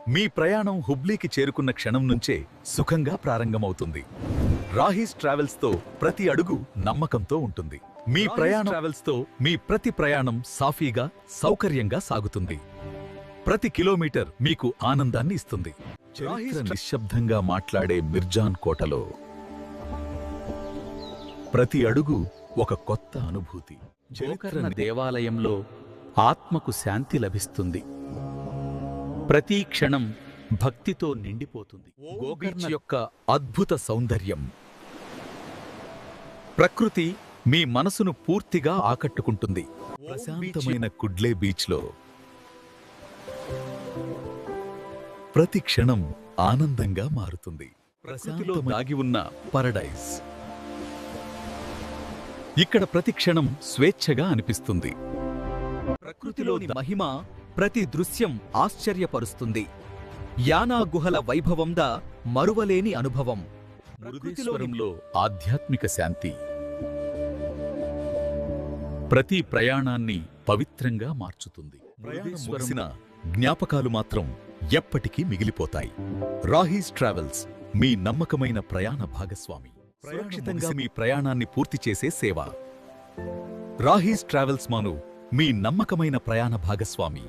మీ ప్రయాణం హుబ్లీకి చేరుకున్న క్షణం నుంచే సుఖంగా ప్రారంభమవుతుంది. రాహీస్ ట్రావెల్స్తో ప్రతి అడుగు నమ్మకంతో ఉంటుంది. మీ ప్రయాణ ట్రావెల్స్తో మీ ప్రతి ప్రయాణం సాఫీగా, సౌకర్యంగా సాగుతుంది. ప్రతి కిలోమీటర్ మీకు ఆనందాన్ని ఇస్తుంది. నిశ్శబ్దంగా మాట్లాడే మిర్జాన్ కోటలో ప్రతి అడుగు ఒక కొత్త అనుభూతి. గోకర్ణ దేవాలయంలో ఆత్మకు శాంతి లభిస్తుంది. ప్రతి క్షణం భక్తితో నిండిపోతుంది. గోకర్ణ యొక్క అద్భుత సౌందర్యం, ప్రకృతి మీ మనసును పూర్తిగా ఆకట్టుకుంటుంది. ప్రశాంతమైన కుడ్లే బీచ్లో ప్రతి క్షణం ఆనందంగా మారుతుంది. ప్రకృతిలో దాగి ఉన్న పారడైజ్. ఇక్కడ ప్రతి క్షణం స్వేచ్ఛగా అనిపిస్తుంది. ప్రకృతిలోని మహిమ ప్రతి దృశ్యం ఆశ్చర్యపరుస్తుంది. యానా గుహల వైభవందా మరువలేని అనుభవం. ప్రకృతిలో ఆధ్యాత్మిక శాంతి ప్రతి ప్రయాణాన్ని పవిత్రంగా మార్చుతుంది. ముగిసిన జ్ఞాపకాలు మాత్రం ఎప్పటికీ మిగిలిపోతాయి. రాహీస్ ట్రావెల్స్ మీ నమ్మకమైన ప్రయాణ భాగస్వామి. సురక్షితంగా మీ ప్రయాణాన్ని పూర్తి చేసే సేవ. రాహీస్ ట్రావెల్స్ మాను మీ నమ్మకమైన ప్రయాణ భాగస్వామి.